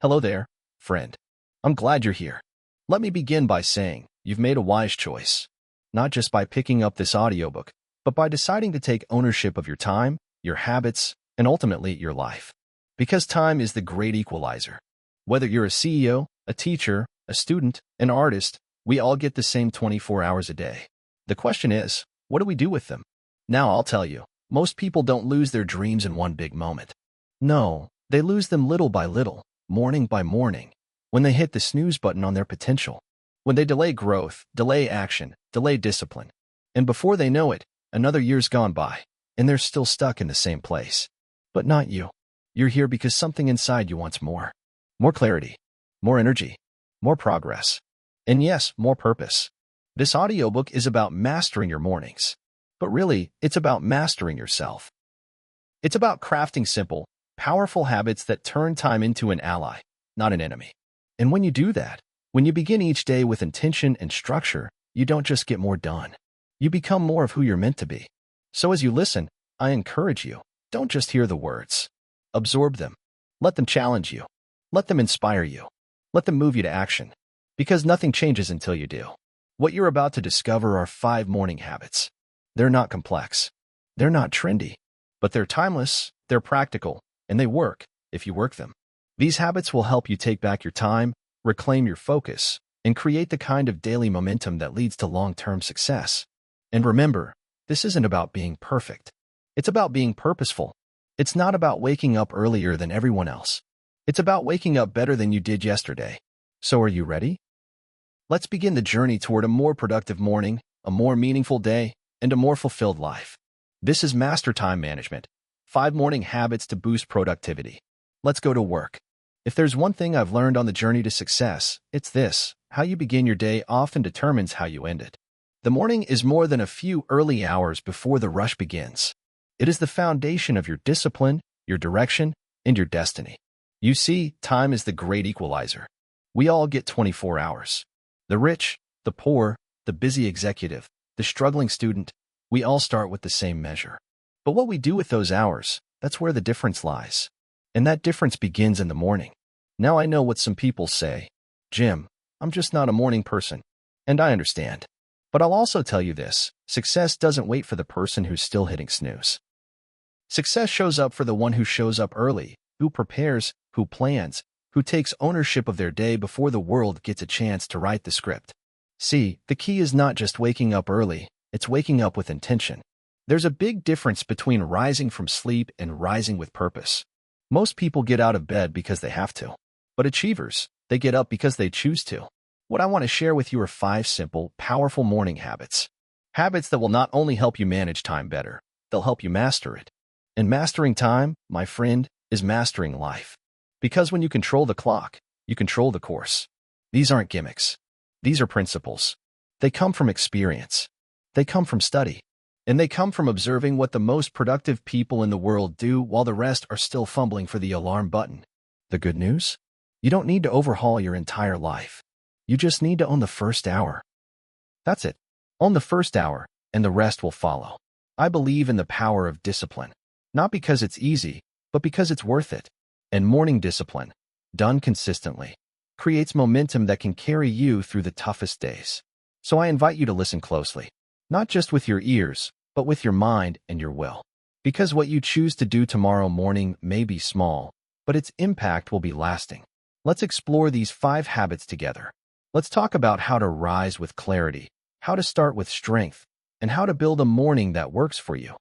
Hello there, friend. I'm glad you're here. Let me begin by saying you've made a wise choice, not just by picking up this audiobook, but by deciding to take ownership of your time, your habits, and ultimately your life. Because time is the great equalizer. Whether you're a CEO, a teacher, a student, an artist, we all get the same 24 hours a day. The question is, what do we do with them? Now I'll tell you, most people don't lose their dreams in one big moment. No, they lose them little by little, morning by morning, when they hit the snooze button on their potential, when they delay growth, delay action, delay discipline. And before they know it, another year's gone by, and they're still stuck in the same place. But not you. You're here because something inside you wants more. More clarity, more energy, more progress, and yes, more purpose. This audiobook is about mastering your mornings. But really, it's about mastering yourself. It's about crafting simple, powerful habits that turn time into an ally, not an enemy. And when you do that, when you begin each day with intention and structure, you don't just get more done. You become more of who you're meant to be. So as you listen, I encourage you, don't just hear the words. Absorb them. Let them challenge you. Let them inspire you. Let them move you to action. Because nothing changes until you do. What you're about to discover are 5 morning habits. They're not complex. They're not trendy. But they're timeless, they're practical, and they work if you work them. These habits will help you take back your time, reclaim your focus, and create the kind of daily momentum that leads to long-term success. And remember, this isn't about being perfect. It's about being purposeful. It's not about waking up earlier than everyone else. It's about waking up better than you did yesterday. So are you ready? Let's begin the journey toward a more productive morning, a more meaningful day, and a more fulfilled life. This is Master Time Management, 5 morning habits to boost productivity. Let's go to work. If there's one thing I've learned on the journey to success, it's this: how you begin your day often determines how you end it. The morning is more than a few early hours before the rush begins. It is the foundation of your discipline, your direction, and your destiny. You see, time is the great equalizer. We all get 24 hours. The rich, the poor, the busy executive, the struggling student, we all start with the same measure. But what we do with those hours, that's where the difference lies. And that difference begins in the morning. Now I know what some people say. Jim, I'm just not a morning person. And I understand. But I'll also tell you this: success doesn't wait for the person who's still hitting snooze. Success shows up for the one who shows up early, who prepares, who plans, who takes ownership of their day before the world gets a chance to write the script. See, the key is not just waking up early, it's waking up with intention. There's a big difference between rising from sleep and rising with purpose. Most people get out of bed because they have to. But achievers, they get up because they choose to. What I want to share with you are 5 simple, powerful morning habits. Habits that will not only help you manage time better, they'll help you master it. And mastering time, my friend, is mastering life. Because when you control the clock, you control the course. These aren't gimmicks. These are principles. They come from experience. They come from study. And they come from observing what the most productive people in the world do while the rest are still fumbling for the alarm button. The good news? You don't need to overhaul your entire life. You just need to own the first hour. That's it. Own the first hour, and the rest will follow. I believe in the power of discipline. Not because it's easy, but because it's worth it. And morning discipline, done consistently, creates momentum that can carry you through the toughest days. So I invite you to listen closely, not just with your ears, but with your mind and your will. Because what you choose to do tomorrow morning may be small, but its impact will be lasting. Let's explore these 5 habits together. Let's talk about how to rise with clarity, how to start with strength, and how to build a morning that works for you,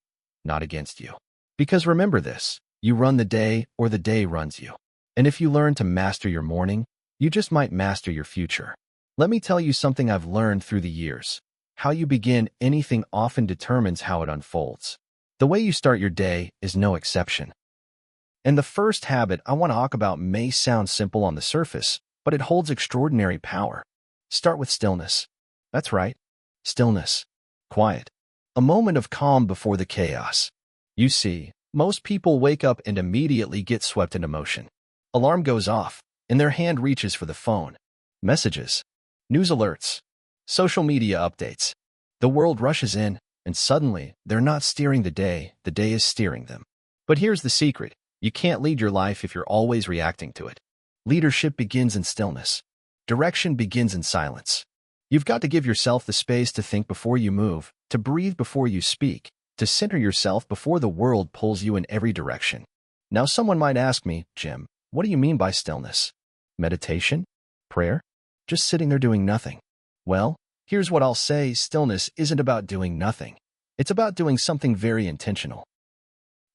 not against you. Because remember this: you run the day or the day runs you. And if you learn to master your morning, you just might master your future. Let me tell you something I've learned through the years. How you begin anything often determines how it unfolds. The way you start your day is no exception. And the first habit I want to talk about may sound simple on the surface, but it holds extraordinary power. Start with stillness. That's right. Stillness. Quiet. A moment of calm before the chaos. You see, most people wake up and immediately get swept into motion. Alarm goes off, and their hand reaches for the phone. Messages. News alerts. Social media updates. The world rushes in, and suddenly, they're not steering the day is steering them. But here's the secret: you can't lead your life if you're always reacting to it. Leadership begins in stillness. Direction begins in silence. You've got to give yourself the space to think before you move, to breathe before you speak, to center yourself before the world pulls you in every direction. Now someone might ask me, Jim, what do you mean by stillness? Meditation? Prayer? Just sitting there doing nothing? Well, here's what I'll say. Stillness isn't about doing nothing. It's about doing something very intentional.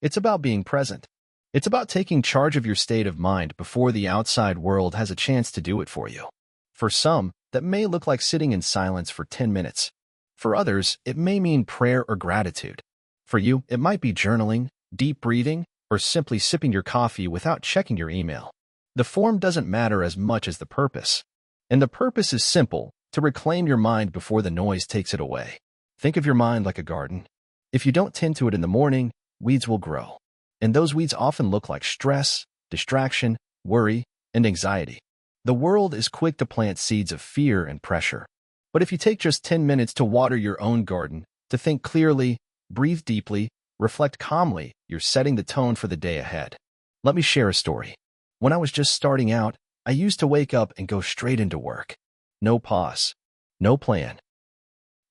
It's about being present. It's about taking charge of your state of mind before the outside world has a chance to do it for you. For some, that may look like sitting in silence for 10 minutes. For others, it may mean prayer or gratitude. For you, it might be journaling, deep breathing, or simply sipping your coffee without checking your email. The form doesn't matter as much as the purpose. And the purpose is simple: to reclaim your mind before the noise takes it away. Think of your mind like a garden. If you don't tend to it in the morning, weeds will grow. And those weeds often look like stress, distraction, worry, and anxiety. The world is quick to plant seeds of fear and pressure. But if you take just 10 minutes to water your own garden, to think clearly, breathe deeply, reflect calmly, you're setting the tone for the day ahead. Let me share a story. When I was just starting out, I used to wake up and go straight into work. No pause, no plan.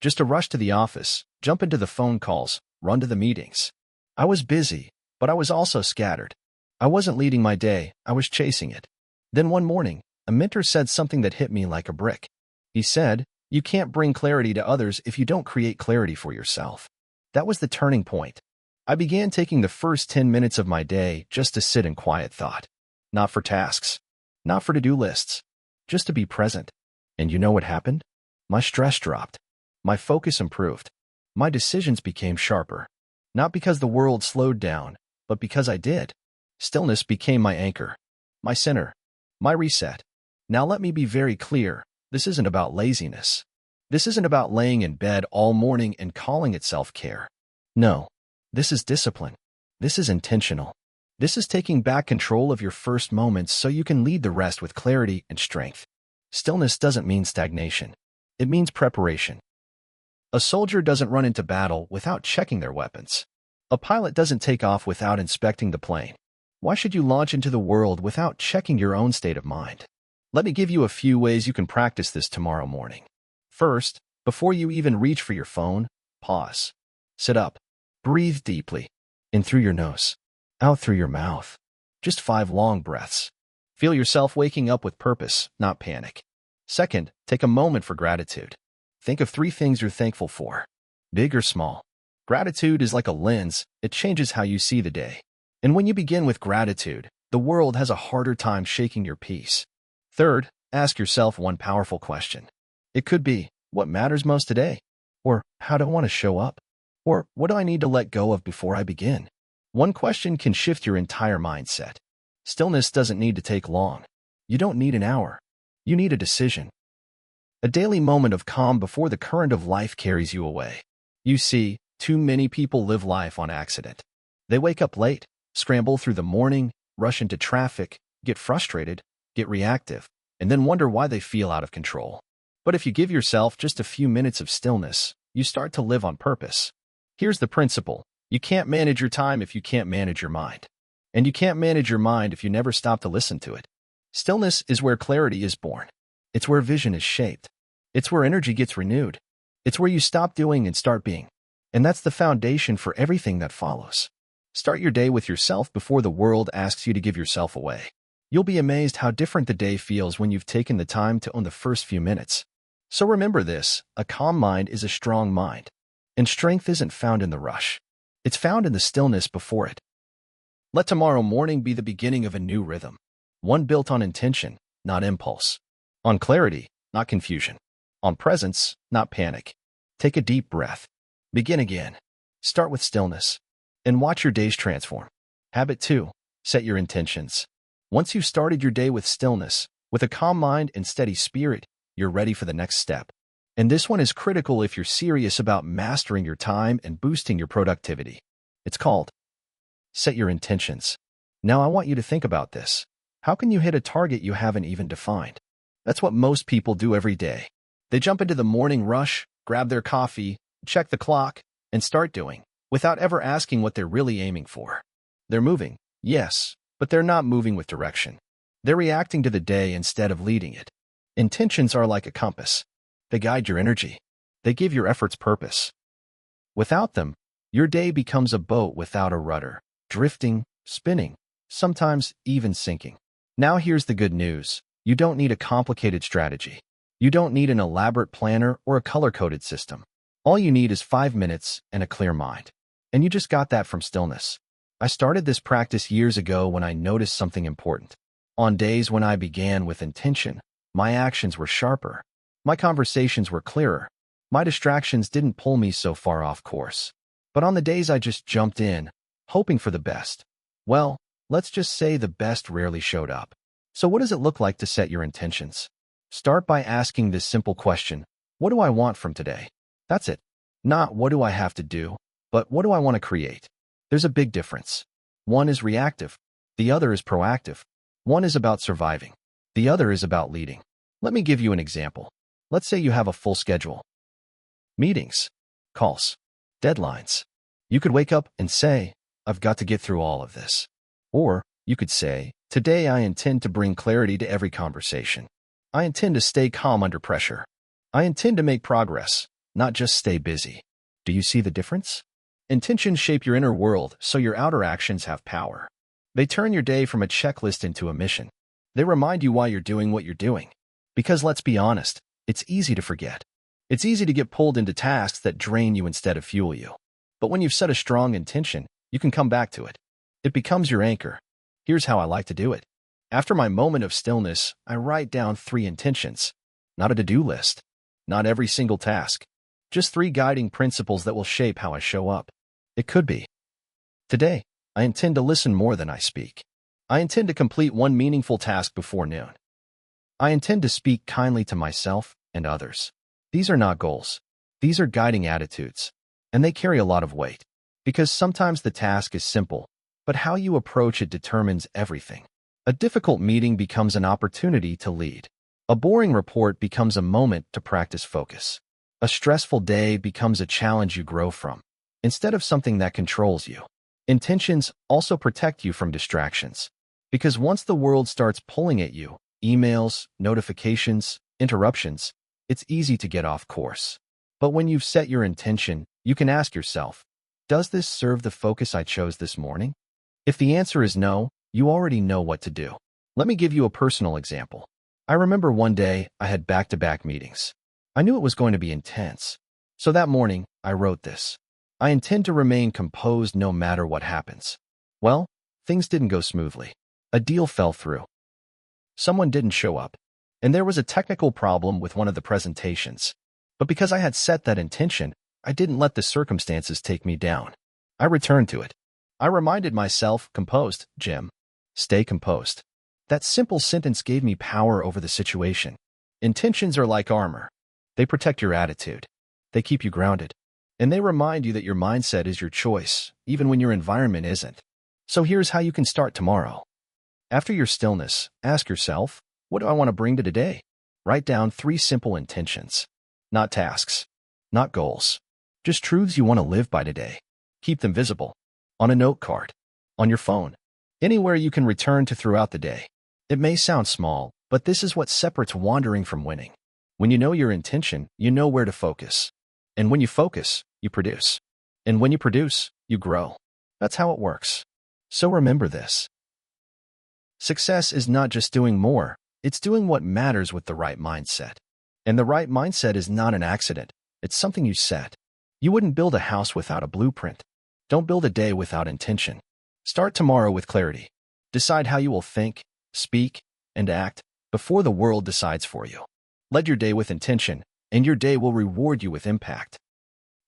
Just a rush to the office, jump into the phone calls, run to the meetings. I was busy, but I was also scattered. I wasn't leading my day, I was chasing it. Then one morning, a mentor said something that hit me like a brick. He said, "You can't bring clarity to others if you don't create clarity for yourself." That was the turning point. I began taking the first 10 minutes of my day just to sit in quiet thought. Not for tasks, not for to-do lists, just to be present. And you know what happened? My stress dropped. My focus improved. My decisions became sharper. Not because the world slowed down, but because I did. Stillness became my anchor, my center, my reset. Now let me be very clear. This isn't about laziness. This isn't about laying in bed all morning and calling it self-care. No, this is discipline. This is intentional. This is taking back control of your first moments so you can lead the rest with clarity and strength. Stillness doesn't mean stagnation. It means preparation. A soldier doesn't run into battle without checking their weapons. A pilot doesn't take off without inspecting the plane. Why should you launch into the world without checking your own state of mind? Let me give you a few ways you can practice this tomorrow morning. First, before you even reach for your phone, pause. Sit up. Breathe deeply. In through your nose, out through your mouth. Just 5 long breaths. Feel yourself waking up with purpose, not panic. Second, take a moment for gratitude. Think of 3 things you're thankful for, big or small. Gratitude is like a lens. It changes how you see the day. And when you begin with gratitude, the world has a harder time shaking your peace. Third, ask yourself one powerful question. It could be, what matters most today? Or, how do I want to show up? Or, what do I need to let go of before I begin? One question can shift your entire mindset. Stillness doesn't need to take long. You don't need an hour. You need a decision. A daily moment of calm before the current of life carries you away. You see, too many people live life on accident. They wake up late, scramble through the morning, rush into traffic, get frustrated, get reactive, and then wonder why they feel out of control. But if you give yourself just a few minutes of stillness, you start to live on purpose. Here's the principle. You can't manage your time if you can't manage your mind. And you can't manage your mind if you never stop to listen to it. Stillness is where clarity is born. It's where vision is shaped. It's where energy gets renewed. It's where you stop doing and start being. And that's the foundation for everything that follows. Start your day with yourself before the world asks you to give yourself away. You'll be amazed how different the day feels when you've taken the time to own the first few minutes. So remember this, a calm mind is a strong mind. And strength isn't found in the rush. It's found in the stillness before it. Let tomorrow morning be the beginning of a new rhythm. One built on intention, not impulse. On clarity, not confusion. On presence, not panic. Take a deep breath. Begin again. Start with stillness. And watch your days transform. Habit 2. Set your intentions. Once you've started your day with stillness, with a calm mind and steady spirit, you're ready for the next step. And this one is critical if you're serious about mastering your time and boosting your productivity. It's called set your intentions. Now I want you to think about this. How can you hit a target you haven't even defined? That's what most people do every day. They jump into the morning rush, grab their coffee, check the clock, and start doing, without ever asking what they're really aiming for. They're moving, yes, but they're not moving with direction. They're reacting to the day instead of leading it. Intentions are like a compass. They guide your energy. They give your efforts purpose. Without them, your day becomes a boat without a rudder, drifting, spinning, sometimes even sinking. Now here's the good news. You don't need a complicated strategy. You don't need an elaborate planner or a color-coded system. All you need is 5 minutes and a clear mind. And you just got that from stillness. I started this practice years ago when I noticed something important. On days when I began with intention, my actions were sharper. My conversations were clearer. My distractions didn't pull me so far off course. But on the days I just jumped in, hoping for the best, well, let's just say the best rarely showed up. So what does it look like to set your intentions? Start by asking this simple question: what do I want from today? That's it. Not what do I have to do, but what do I want to create? There's a big difference. One is reactive. The other is proactive. One is about surviving. The other is about leading. Let me give you an example. Let's say you have a full schedule. Meetings, calls, deadlines. You could wake up and say, I've got to get through all of this. Or you could say, today I intend to bring clarity to every conversation. I intend to stay calm under pressure. I intend to make progress, not just stay busy. Do you see the difference? Intentions shape your inner world, so your outer actions have power. They turn your day from a checklist into a mission. They remind you why you're doing what you're doing. Because let's be honest, it's easy to forget. It's easy to get pulled into tasks that drain you instead of fuel you. But when you've set a strong intention, you can come back to it. It becomes your anchor. Here's how I like to do it. After my moment of stillness, I write down 3 intentions. Not a to-do list. Not every single task. Just 3 guiding principles that will shape how I show up. It could be: today, I intend to listen more than I speak. I intend to complete 1 meaningful task before noon. I intend to speak kindly to myself and others. These are not goals. These are guiding attitudes. And they carry a lot of weight. Because sometimes the task is simple, but how you approach it determines everything. A difficult meeting becomes an opportunity to lead. A boring report becomes a moment to practice focus. A stressful day becomes a challenge you grow from, instead of something that controls you. Intentions also protect you from distractions. Because once the world starts pulling at you, emails, notifications, interruptions, it's easy to get off course. But when you've set your intention, you can ask yourself, does this serve the focus I chose this morning? If the answer is no, you already know what to do. Let me give you a personal example. I remember one day I had back-to-back meetings. I knew it was going to be intense. So that morning, I wrote this: I intend to remain composed no matter what happens. Well, things didn't go smoothly. A deal fell through. Someone didn't show up. And there was a technical problem with one of the presentations. But because I had set that intention, I didn't let the circumstances take me down. I returned to it. I reminded myself, composed, Jim. Stay composed. That simple sentence gave me power over the situation. Intentions are like armor. They protect your attitude. They keep you grounded. And they remind you that your mindset is your choice, even when your environment isn't. So here's how you can start tomorrow. After your stillness, ask yourself, what do I want to bring to today? Write down 3 simple intentions. Not tasks. Not goals. Just truths you want to live by today. Keep them visible. On a note card. On your phone. Anywhere you can return to throughout the day. It may sound small, but this is what separates wandering from winning. When you know your intention, you know where to focus. And when you focus, you produce. And when you produce, you grow. That's how it works. So remember this. Success is not just doing more, it's doing what matters with the right mindset. And the right mindset is not an accident, it's something you set. You wouldn't build a house without a blueprint. Don't build a day without intention. Start tomorrow with clarity. Decide how you will think, speak, and act before the world decides for you. Lead your day with intention, and your day will reward you with impact.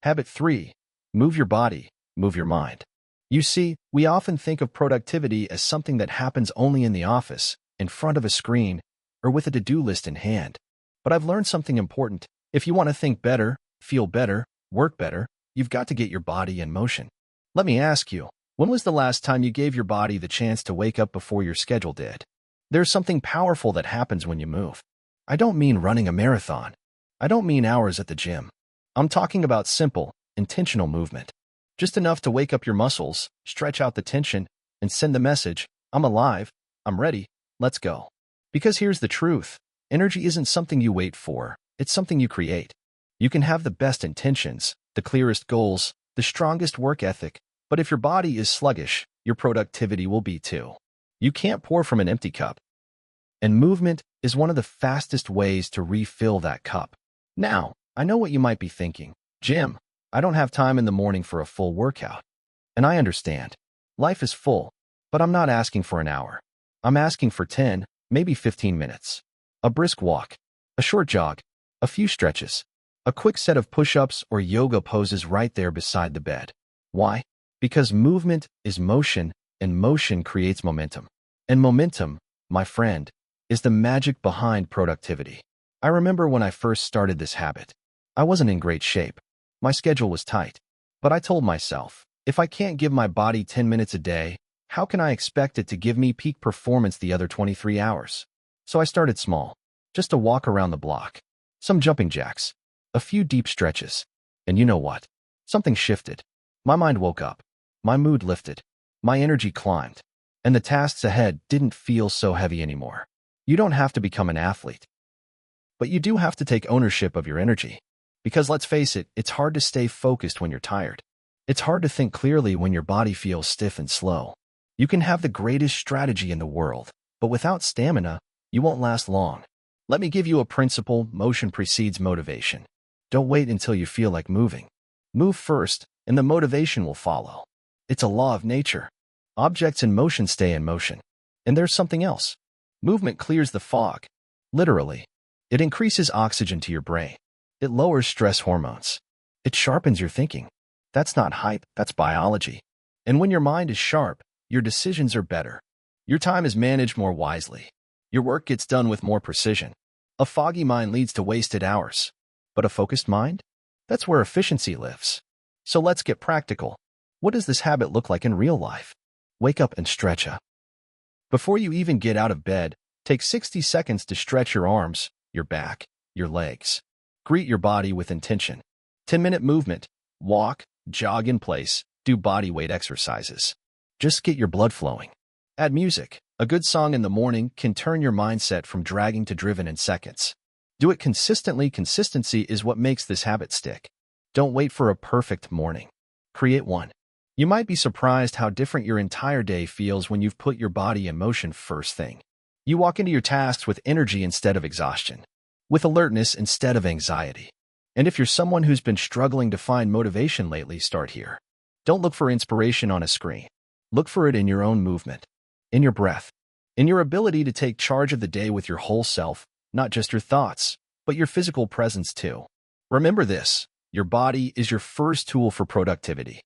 Habit 3. Move your body, move your mind. You see, we often think of productivity as something that happens only in the office, in front of a screen, or with a to-do list in hand. But I've learned something important. If you want to think better, feel better, work better, you've got to get your body in motion. Let me ask you, when was the last time you gave your body the chance to wake up before your schedule did? There's something powerful that happens when you move. I don't mean running a marathon. I don't mean hours at the gym. I'm talking about simple, intentional movement. Just enough to wake up your muscles, stretch out the tension, and send the message, I'm alive, I'm ready, Let's go. Because here's the truth. Energy isn't something you wait for. It's something you create. You can have the best intentions, the clearest goals, the strongest work ethic, but if your body is sluggish, your productivity will be too. You can't pour from an empty cup. And movement is one of the fastest ways to refill that cup. Now, I know what you might be thinking. Jim, I don't have time in the morning for a full workout. And I understand. Life is full, but I'm not asking for an hour. I'm asking for 10, maybe 15 minutes. A brisk walk, a short jog, a few stretches, a quick set of push-ups or yoga poses right there beside the bed. Why? Because movement is motion, and motion creates momentum. And momentum, my friend, is the magic behind productivity. I remember when I first started this habit. I wasn't in great shape. My schedule was tight. But I told myself, if I can't give my body 10 minutes a day, how can I expect it to give me peak performance the other 23 hours? So I started small, just a walk around the block, some jumping jacks, a few deep stretches. And you know what? Something shifted. My mind woke up. My mood lifted. My energy climbed. And the tasks ahead didn't feel so heavy anymore. You don't have to become an athlete. But you do have to take ownership of your energy. Because let's face it, it's hard to stay focused when you're tired. It's hard to think clearly when your body feels stiff and slow. You can have the greatest strategy in the world, but without stamina, you won't last long. Let me give you a principle: motion precedes motivation. Don't wait until you feel like moving. Move first, and the motivation will follow. It's a law of nature. Objects in motion stay in motion. And there's something else. Movement clears the fog. Literally. It increases oxygen to your brain. It lowers stress hormones. It sharpens your thinking. That's not hype, that's biology. And when your mind is sharp, your decisions are better. Your time is managed more wisely. Your work gets done with more precision. A foggy mind leads to wasted hours. But a focused mind? That's where efficiency lives. So let's get practical. What does this habit look like in real life? Wake up and stretch up. Before you even get out of bed, take 60 seconds to stretch your arms, your back, your legs. Greet your body with intention. 10-minute movement. Walk, jog in place, do body weight exercises. Just get your blood flowing. Add music. A good song in the morning can turn your mindset from dragging to driven in seconds. Do it consistently. Consistency is what makes this habit stick. Don't wait for a perfect morning. Create one. You might be surprised how different your entire day feels when you've put your body in motion first thing. You walk into your tasks with energy instead of exhaustion, with alertness instead of anxiety. And if you're someone who's been struggling to find motivation lately, start here. Don't look for inspiration on a screen. Look for it in your own movement, in your breath, in your ability to take charge of the day with your whole self, not just your thoughts, but your physical presence too. Remember this: your body is your first tool for productivity.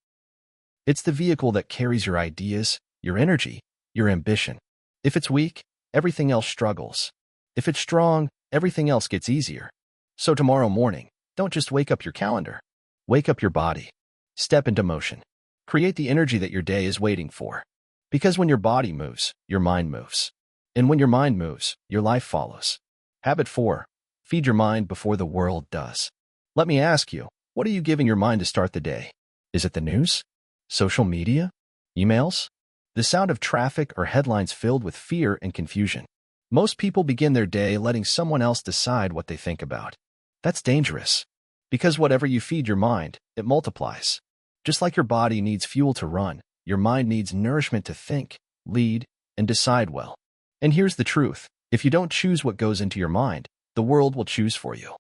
It's the vehicle that carries your ideas, your energy, your ambition. If it's weak, everything else struggles. If it's strong, everything else gets easier. So tomorrow morning, don't just wake up your calendar. Wake up your body. Step into motion. Create the energy that your day is waiting for. Because when your body moves, your mind moves. And when your mind moves, your life follows. Habit 4. Feed your mind before the world does. Let me ask you, what are you giving your mind to start the day? Is it the news? Social media? Emails? The sound of traffic or headlines filled with fear and confusion? Most people begin their day letting someone else decide what they think about. That's dangerous. Because whatever you feed your mind, it multiplies. Just like your body needs fuel to run, your mind needs nourishment to think, lead, and decide well. And here's the truth: if you don't choose what goes into your mind, the world will choose for you.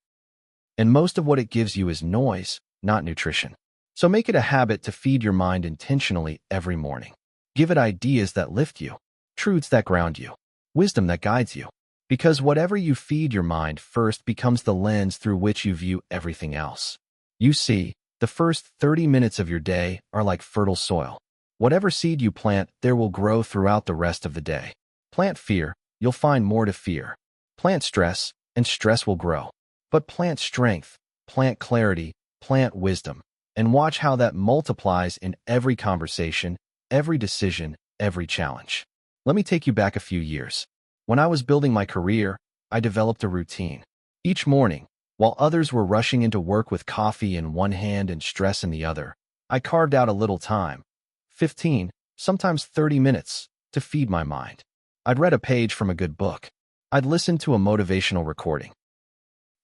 And most of what it gives you is noise, not nutrition. So make it a habit to feed your mind intentionally every morning. Give it ideas that lift you, truths that ground you, wisdom that guides you. Because whatever you feed your mind first becomes the lens through which you view everything else. You see, the first 30 minutes of your day are like fertile soil. Whatever seed you plant, there will grow throughout the rest of the day. Plant fear, you'll find more to fear. Plant stress, and stress will grow. But plant strength, plant clarity, plant wisdom, and watch how that multiplies in every conversation, every decision, every challenge. Let me take you back a few years. When I was building my career, I developed a routine. Each morning, while others were rushing into work with coffee in one hand and stress in the other, I carved out a little time, 15, sometimes 30 minutes, to feed my mind. I'd read a page from a good book. I'd listened to a motivational recording.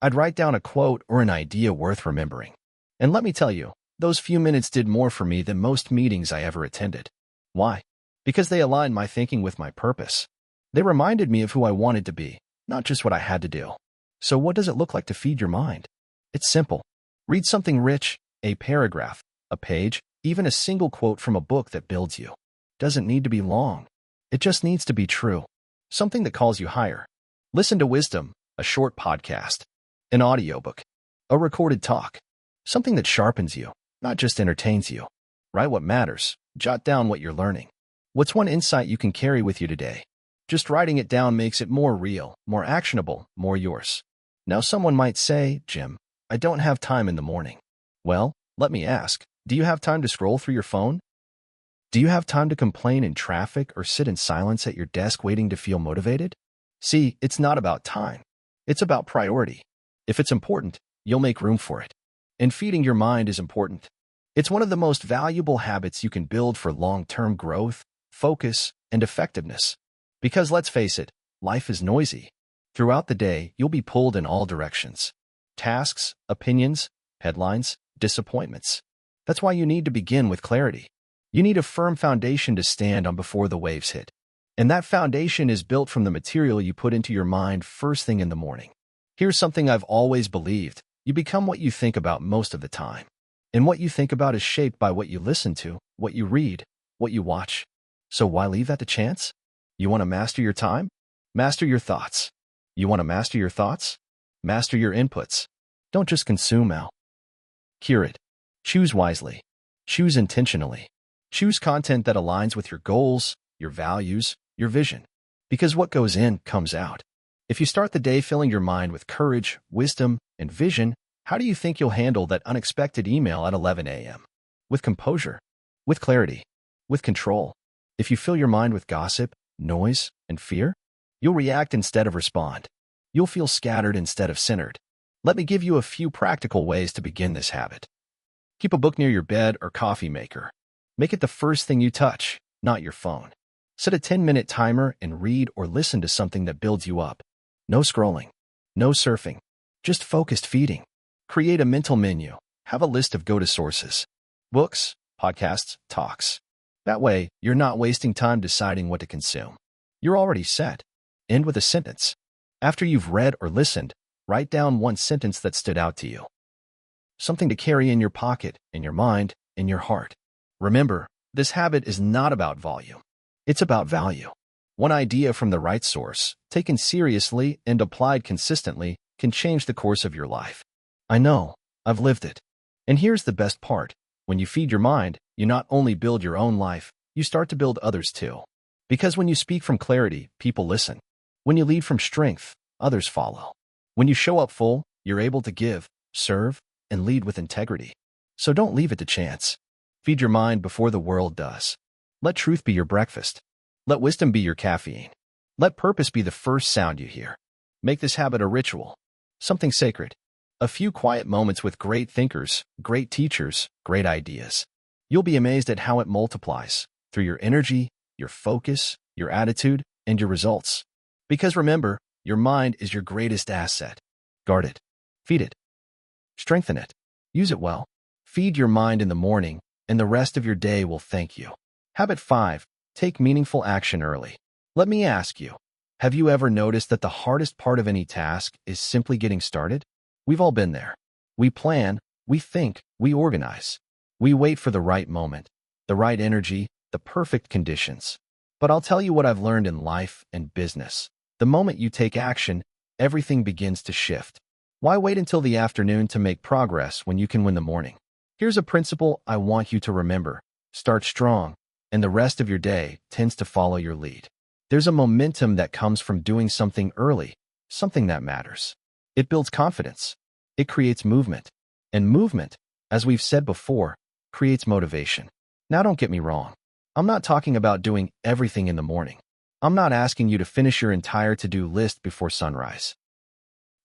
I'd write down a quote or an idea worth remembering. And let me tell you, those few minutes did more for me than most meetings I ever attended. Why? Because they aligned my thinking with my purpose. They reminded me of who I wanted to be, not just what I had to do. So what does it look like to feed your mind? It's simple. Read something rich, a paragraph, a page, even a single quote from a book that builds you. Doesn't need to be long. It just needs to be true. Something that calls you higher. Listen to wisdom, a short podcast, an audiobook, a recorded talk. Something that sharpens you, not just entertains you. Write what matters. Jot down what you're learning. What's one insight you can carry with you today? Just writing it down makes it more real, more actionable, more yours. Now someone might say, Jim, I don't have time in the morning. Well, let me ask, do you have time to scroll through your phone? Do you have time to complain in traffic or sit in silence at your desk waiting to feel motivated? See, it's not about time. It's about priority. If it's important, you'll make room for it. And feeding your mind is important. It's one of the most valuable habits you can build for long-term growth, focus, and effectiveness. Because let's face it, life is noisy. Throughout the day, you'll be pulled in all directions. Tasks, opinions, headlines, disappointments. That's why you need to begin with clarity. You need a firm foundation to stand on before the waves hit. And that foundation is built from the material you put into your mind first thing in the morning. Here's something I've always believed. You become what you think about most of the time. And what you think about is shaped by what you listen to, what you read, what you watch. So why leave that to chance? You want to master your time? Master your thoughts. You want to master your thoughts? Master your inputs. Don't just consume out. Curate. Choose wisely. Choose intentionally. Choose content that aligns with your goals, your values, your vision. Because what goes in comes out. If you start the day filling your mind with courage, wisdom, and vision, how do you think you'll handle that unexpected email at 11 a.m.? With composure, with clarity, with control. If you fill your mind with gossip, noise, and fear, you'll react instead of respond. You'll feel scattered instead of centered. Let me give you a few practical ways to begin this habit. Keep a book near your bed or coffee maker. Make it the first thing you touch, not your phone. Set a 10-minute timer and read or listen to something that builds you up. No scrolling, no surfing, just focused feeding. Create a mental menu. Have a list of go-to sources. Books, podcasts, talks. That way, you're not wasting time deciding what to consume. You're already set. End with a sentence. After you've read or listened, write down one sentence that stood out to you. Something to carry in your pocket, in your mind, in your heart. Remember, this habit is not about volume. It's about value. One idea from the right source, taken seriously and applied consistently, can change the course of your life. I know, I've lived it. And here's the best part. When you feed your mind, you not only build your own life, you start to build others too. Because when you speak from clarity, people listen. When you lead from strength, others follow. When you show up full, you're able to give, serve, and lead with integrity. So don't leave it to chance. Feed your mind before the world does. Let truth be your breakfast. Let wisdom be your caffeine. Let purpose be the first sound you hear. Make this habit a ritual, something sacred. A few quiet moments with great thinkers, great teachers, great ideas. You'll be amazed at how it multiplies through your energy, your focus, your attitude, and your results. Because remember, your mind is your greatest asset. Guard it. Feed it. Strengthen it. Use it well. Feed your mind in the morning, and the rest of your day will thank you. Habit 5. Take meaningful action early. Let me ask you, have you ever noticed that the hardest part of any task is simply getting started? We've all been there. We plan, we think, we organize. We wait for the right moment, the right energy, the perfect conditions. But I'll tell you what I've learned in life and business. The moment you take action, everything begins to shift. Why wait until the afternoon to make progress when you can win the morning? Here's a principle I want you to remember. Start strong, and the rest of your day tends to follow your lead. There's a momentum that comes from doing something early, something that matters. It builds confidence. It creates movement. And movement, as we've said before, creates motivation. Now don't get me wrong. I'm not talking about doing everything in the morning. I'm not asking you to finish your entire to-do list before sunrise.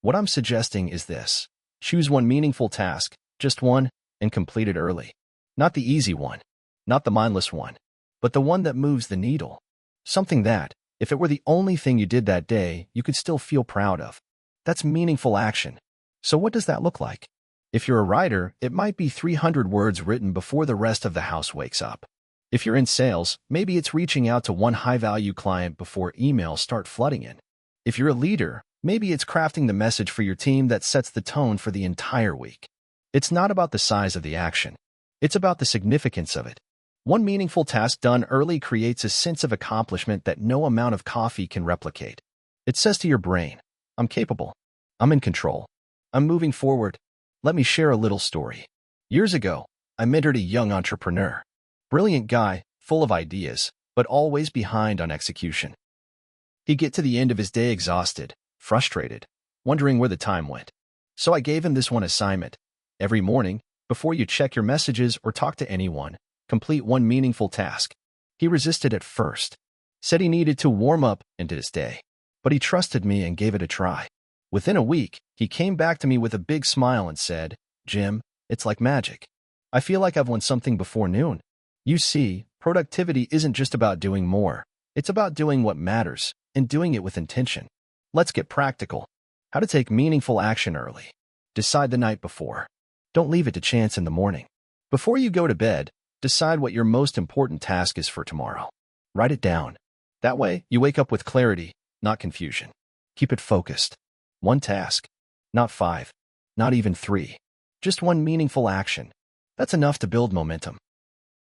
What I'm suggesting is this. Choose one meaningful task, just one, and complete it early. Not the easy one, not the mindless one, but the one that moves the needle. Something that, If it were the only thing you did that day, you could still feel proud of. That's meaningful action. So what does that look like? If you're a writer, it might be 300 words written before the rest of the house wakes up. If you're in sales, maybe it's reaching out to one high-value client before emails start flooding in. If you're a leader, maybe it's crafting the message for your team that sets the tone for the entire week. It's not about the size of the action. It's about the significance of it. One meaningful task done early creates a sense of accomplishment that no amount of coffee can replicate. It says to your brain, I'm capable. I'm in control. I'm moving forward. Let me share a little story. Years ago, I mentored a young entrepreneur. Brilliant guy, full of ideas, but always behind on execution. He'd get to the end of his day exhausted, frustrated, wondering where the time went. So I gave him this one assignment. Every morning, before you check your messages or talk to anyone, complete one meaningful task. He resisted at first, said he needed to warm up into his day, but he trusted me and gave it a try. Within a week, he came back to me with a big smile and said, Jim, it's like magic. I feel like I've won something before noon. You see, productivity isn't just about doing more. It's about doing what matters and doing it with intention. Let's get practical. How to take meaningful action early. Decide the night before. Don't leave it to chance in the morning. Before you go to bed, decide what your most important task is for tomorrow. Write it down. That way, you wake up with clarity, not confusion. Keep it focused. One task, not 5, not even 3. Just one meaningful action. That's enough to build momentum.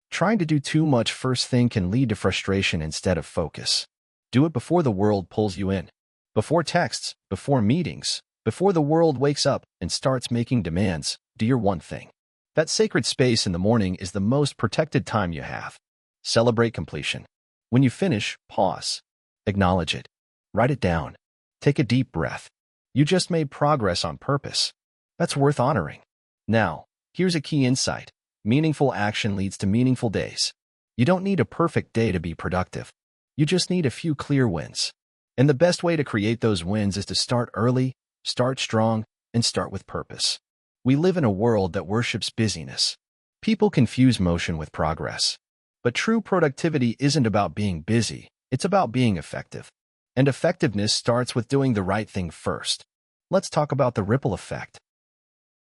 Trying to do too much first thing can lead to frustration instead of focus. Do it before the world pulls you in. Before texts, before meetings, before the world wakes up and starts making demands, do your one thing. That sacred space in the morning is the most protected time you have. Celebrate completion. When you finish, pause. Acknowledge it. Write it down. Take a deep breath. You just made progress on purpose. That's worth honoring. Now, here's a key insight. Meaningful action leads to meaningful days. You don't need a perfect day to be productive. You just need a few clear wins. And the best way to create those wins is to start early, start strong, and start with purpose. We live in a world that worships busyness. People confuse motion with progress. But true productivity isn't about being busy. It's about being effective. And effectiveness starts with doing the right thing first. Let's talk about the ripple effect.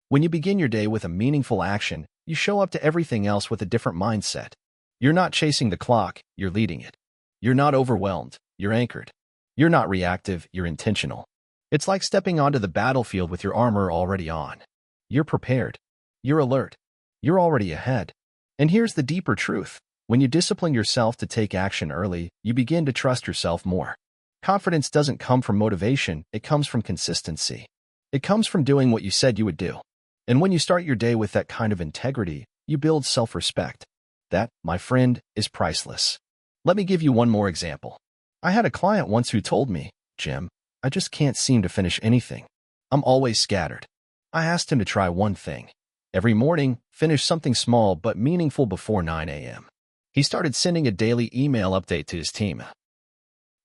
When you begin your day with a meaningful action, you show up to everything else with a different mindset. You're not chasing the clock, you're leading it. You're not overwhelmed, you're anchored. You're not reactive, you're intentional. It's like stepping onto the battlefield with your armor already on. You're prepared. You're alert. You're already ahead. And here's the deeper truth. When you discipline yourself to take action early, you begin to trust yourself more. Confidence doesn't come from motivation, it comes from consistency. It comes from doing what you said you would do. And when you start your day with that kind of integrity, you build self-respect. That, my friend, is priceless. Let me give you one more example. I had a client once who told me, Jim, I just can't seem to finish anything. I'm always scattered. I asked him to try one thing. Every morning, finish something small but meaningful before 9 a.m. He started sending a daily email update to his team.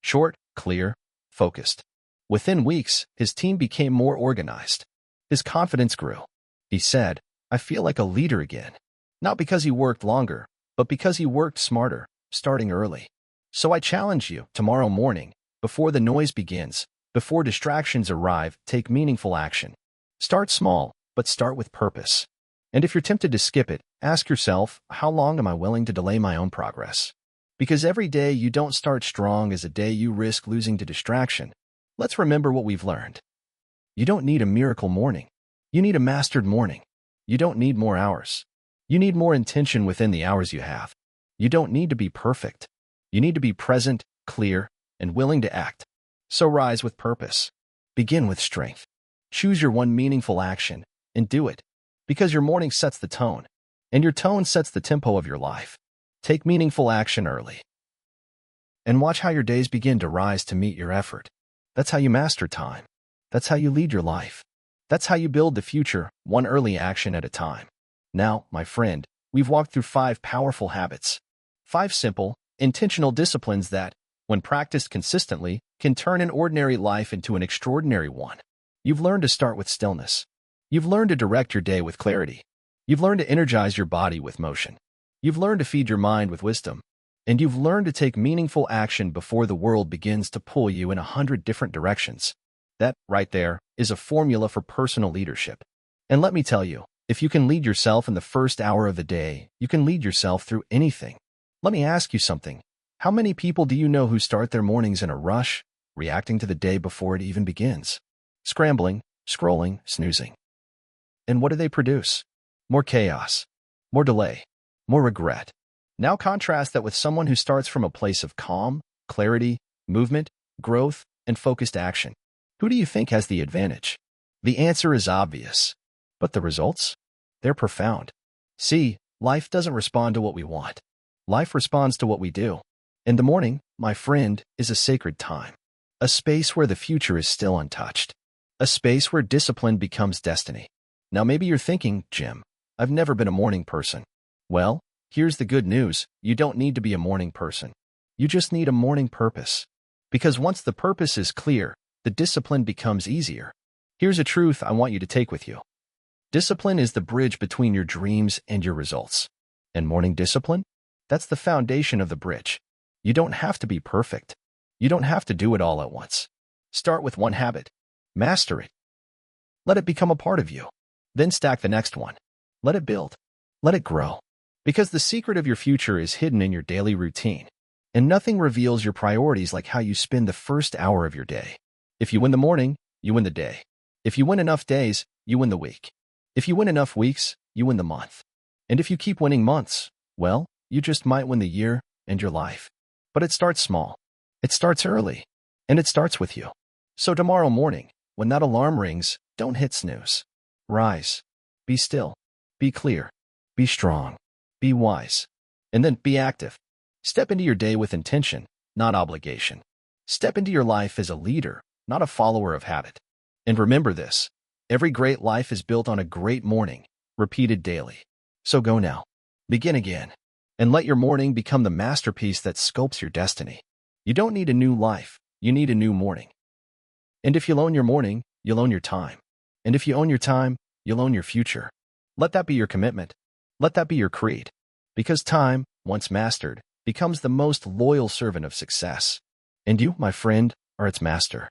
Short, clear, focused. Within weeks, his team became more organized. His confidence grew. He said, I feel like a leader again. Not because he worked longer, but because he worked smarter, starting early. So I challenge you, tomorrow morning, before the noise begins, before distractions arrive, take meaningful action. Start small, but start with purpose. And if you're tempted to skip it, ask yourself, how long am I willing to delay my own progress? Because every day you don't start strong is a day you risk losing to distraction. Let's remember what we've learned. You don't need a miracle morning. You need a mastered morning. You don't need more hours. You need more intention within the hours you have. You don't need to be perfect. You need to be present, clear, and willing to act. So rise with purpose. Begin with strength. Choose your one meaningful action and do it. Because your morning sets the tone, and your tone sets the tempo of your life. Take meaningful action early. And watch how your days begin to rise to meet your effort. That's how you master time. That's how you lead your life. That's how you build the future, one early action at a time. Now, my friend, we've walked through 5 powerful habits. 5 simple, intentional disciplines that, when practiced consistently, can turn an ordinary life into an extraordinary one. You've learned to start with stillness. You've learned to direct your day with clarity. You've learned to energize your body with motion. You've learned to feed your mind with wisdom. and you've learned to take meaningful action before the world begins to pull you in 100 different directions. That, right there, is a formula for personal leadership. And let me tell you, if you can lead yourself in the first hour of the day, you can lead yourself through anything. Let me ask you something. How many people do you know who start their mornings in a rush, reacting to the day before it even begins? Scrambling, scrolling, snoozing. And what do they produce? More chaos, more delay, more regret. Now contrast that with someone who starts from a place of calm, clarity, movement, growth, and focused action. Who do you think has the advantage? The answer is obvious. But the results? They're profound. See, life doesn't respond to what we want. Life responds to what we do. And the morning, my friend, is a sacred time. A space where the future is still untouched. A space where discipline becomes destiny. Now maybe you're thinking, Jim, I've never been a morning person. Well, here's the good news. You don't need to be a morning person. You just need a morning purpose. Because once the purpose is clear, the discipline becomes easier. Here's a truth I want you to take with you. Discipline is the bridge between your dreams and your results. And morning discipline? That's the foundation of the bridge. You don't have to be perfect. You don't have to do it all at once. Start with one habit. Master it. Let it become a part of you. Then stack the next one. Let it build. Let it grow. Because the secret of your future is hidden in your daily routine. And nothing reveals your priorities like how you spend the first hour of your day. If you win the morning, you win the day. If you win enough days, you win the week. If you win enough weeks, you win the month. And if you keep winning months, well, you just might win the year and your life. But it starts small. It starts early. And it starts with you. So tomorrow morning, when that alarm rings, don't hit snooze. Rise. Be still. Be clear. Be strong. Be wise. And then be active. Step into your day with intention, not obligation. Step into your life as a leader, not a follower of habit. And remember this, every great life is built on a great morning, repeated daily. So go now. Begin again. And let your morning become the masterpiece that sculpts your destiny. You don't need a new life. You need a new morning. And if you'll own your morning, you'll own your time. And if you own your time, you'll own your future. Let that be your commitment. Let that be your creed. Because time, once mastered, becomes the most loyal servant of success. And you, my friend, are its master.